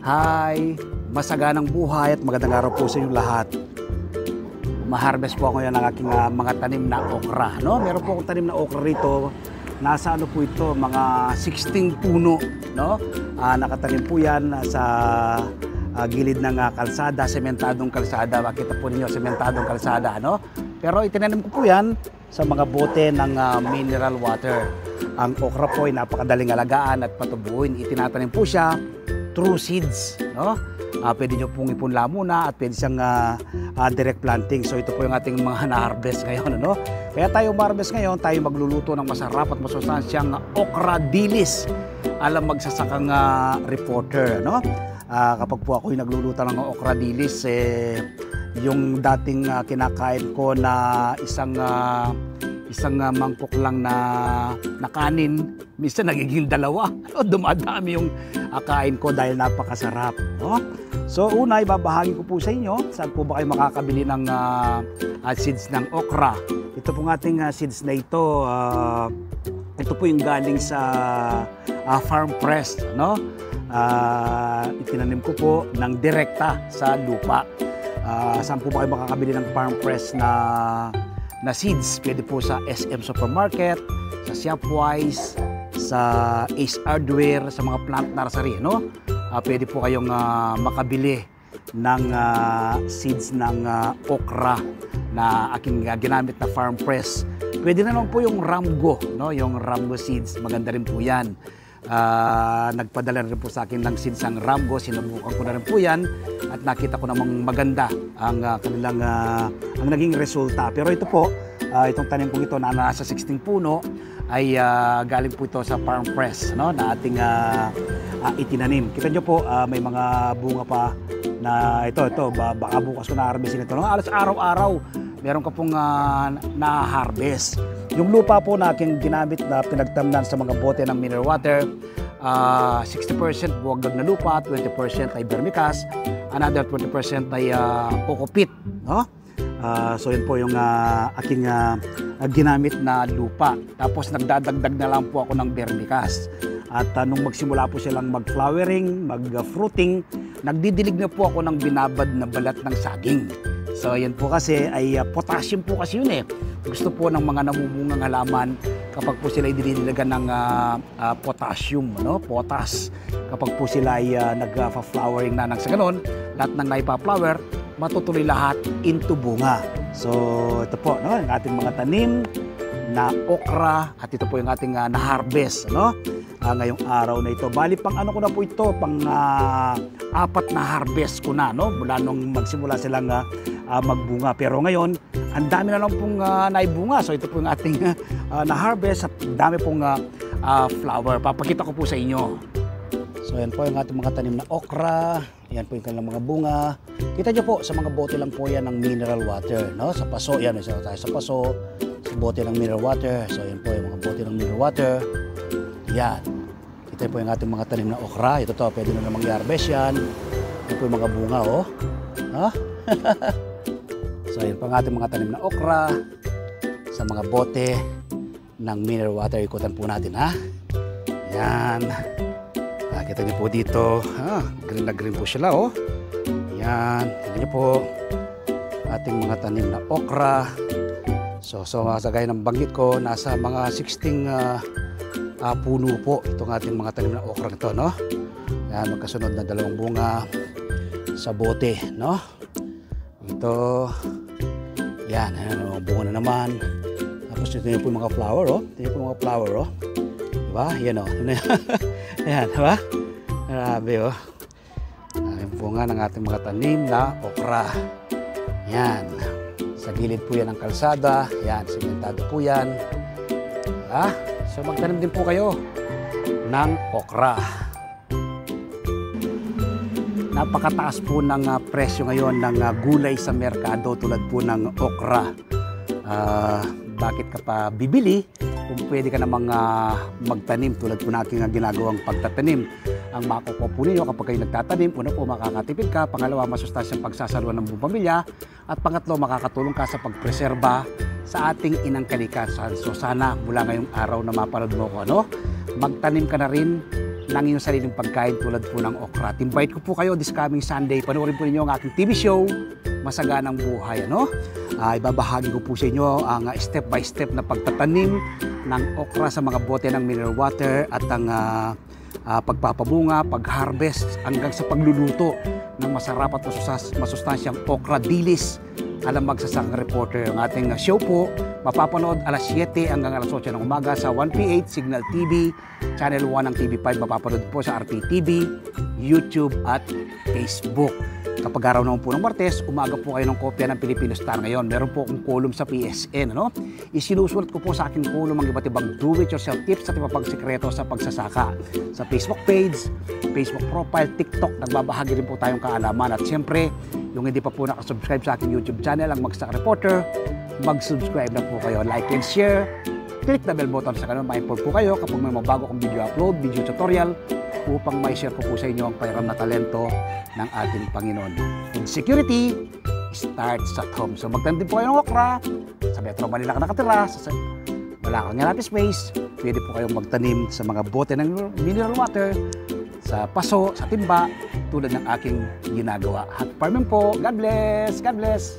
Hi! Masaganang buhay at magandang araw po sa inyong lahat. Ma-harvest po ako yan ng aking mga tanim na okra. No? Meron po akong tanim na okra rito. Nasa ano po ito, mga 16 puno. No? Nakatanim po yan sa gilid ng kalsada, sementadong kalsada. Makita po ninyo, sementadong kalsada. No? Pero itinanim ko po yan sa mga bote ng mineral water. Ang okra po ay napakadaling alagaan at patubuin. Itinatanim po siya through seeds, no? Pwede nyo pong ipunla muna at pwede siyang direct planting. So ito po yung ating mga na-harvest ngayon, no? Kaya tayo ma-harvest ngayon, tayo magluluto ng masarap at masustansyang okra dilis. Alam magsasakang reporter, no? Kapag po ako yung nagluluto ng okra dilis, yung dating kinakain ko na isang mangkok lang na kanin, minsan nagiging dalawa. Dumadami yung kain ko dahil napakasarap. No? So una, ibabahagi ko po sa inyo saan po ba kayo makakabili ng seeds ng okra. Ito pong ating seeds na ito, ito po yung galing sa farm press. No? Itinanim ko po ng direkta sa lupa. Saan po ba kayo makakabili ng farm press na seeds? Pwede po sa SM Supermarket, sa Shopwise, sa Ace Hardware, sa mga plant nursery, no? Pwede po kayong makabili ng seeds ng okra na aking ginamit na farm press. Pwede na naman po yung Ramgo, no? Yung Ramgo seeds, maganda rin po yan. Nagpadala rin po sa akin ng seeds ang Ramgo, sinubukan ko na rin po yan at nakita ko namang maganda ang kanilang ang naging resulta. Pero ito po, itong tanim kong ito na nasa 16 puno ay galing po ito sa farm press, no, na ating itinanim. Kita nyo po, may mga bunga pa na ito baka bukas ko na-harvestin ito. Alas araw-araw meron ka pong na-harvest. Yung lupa po na aking ginamit na pinagtamnan sa mga bote ng mineral water, 60% buwagag na lupa, 20% ay vermicast, another 20% ay kokopit. No? So yun po yung aking ginamit na lupa. Tapos nagdadagdag na lang po ako ng vermicast. At nung magsimula po silang mag-flowering, mag-fruiting, nagdidilig na po ako ng binabad na balat ng saging. So yan po kasi ay potassium po kasi yun eh. Gusto po ng mga namumungang halaman kapag po sila idinidilagan ng potassium, no? Potas. Kapag po sila ay nag-flowering na sa ganon, lahat ng naipa-flower, matutuloy lahat into bunga. So ito po, no? Ang ating mga tanim na okra at ito po yung ating na-harvest, no? Ngayong araw na ito. Bali pang ano ko na po ito, pang 4 na harvest ko na, no? Mula nung magsimula silang magbunga. Pero ngayon, ang dami na lang pong naibunga. So ito po yung ating na-harvest at dami pong flower. Papakita ko po sa inyo. So yan po yung ating mga tanim na okra. Yan po yung kanilang mga bunga. Kita nyo po, sa mga bote lang po yan ng mineral water, no? Sa paso, yan, isa tayo sa paso, sa bote ng mineral water. So yan po yung mga bote ng mineral water. Yan. Kita po yung ating mga tanim na okra. Ito to, pwede na namang i-harvest yan. Yan po yung mga bunga, oh. Ha? So yan po ang ating mga tanim na okra sa mga bote ng mineral water. Ikutan po natin, ha? Yan. Kita niyo po dito, green na green po sila, oh. Yan, tingnan niyo po ating mga tanim na okra. So sa gaya ng banggit ko, nasa mga 16 puno po itong ating mga tanim na okra nito, no? Yan, magkasunod na 2 bunga sa bote, no? Ito, yan, bunga na naman. Tapos ito niyo po yung mga flower, oh. Ito niyo po yung mga flower, oh. Diba? Yan, oh. Ayan, diba? Grabe, oh. Yung bunga ng ating mga tanim na okra. Yan. Sa gilid po yan ng kalsada. Yan, sementado po yan. Diba? So magtanim din po kayo ng okra. Napakataas po ng presyo ngayon ng gulay sa merkado tulad po ng okra. Bakit ka pa bibili kung pwede ka namang magtanim tulad po na aking ginagawang pagtatanim? Ang makukuha po ninyo kapag kayo nagtatanim, una po makakatipid ka, pangalawa masustansyang pagsasaluhan ng buong pamilya, at pangatlo makakatulong ka sa pagpreserba sa ating inang kalikasan. So sana mula ngayong araw na mapanood mo ko, magtanim ka na rin ng inyong sariling pagkain tulad po ng okra. At invite ko po kayo this coming Sunday. Panoorin po ninyo ang aking TV show, Masaganang Buhay. Ibabahagi ko po sa inyo ang step by step na pagtatanim ng okra sa mga bote ng mineral water at ang pagpapabunga, pag-harvest hanggang sa pagluluto ng masarap at masustansyang okra dilis. Alam Magsasang Reporter. Ang ating show po, mapapanood alas 7 hanggang alas 8 ng umaga sa 1PH Signal TV, Channel 1 ng TV5, mapapanood po sa RPTV, YouTube at Facebook. Kapag araw naman po ng Martes, umaga po kayo ng kopya ng Filipino Star ngayon. Meron po akong column sa PSN. Isinusulat ko po sa aking column ang iba't ibang do-it-yourself tips at iba pang sikreto sa pagsasaka. Sa Facebook page, Facebook profile, TikTok, nagbabahagi rin po tayong kaalaman. At siyempre, yung hindi pa po nakasubscribe sa aking YouTube channel, ang Magsasaka Reporter, mag-subscribe na po kayo. Like and share. Click the bell button sa kanon. Ma-inform po kayo kapag may mabago kong video upload, video tutorial, upang ma-share ko po sa inyo ang payaram na talento ng ating Panginoon. Food security starts at home. So magtanim po kayo ng okra. Sa Metro Manila ka nakatira, wala kang hanapin space, pwede po kayong magtanim sa mga bote ng mineral water, sa paso, sa timba, tulad ng aking ginagawa. Happy farming po. God bless! God bless!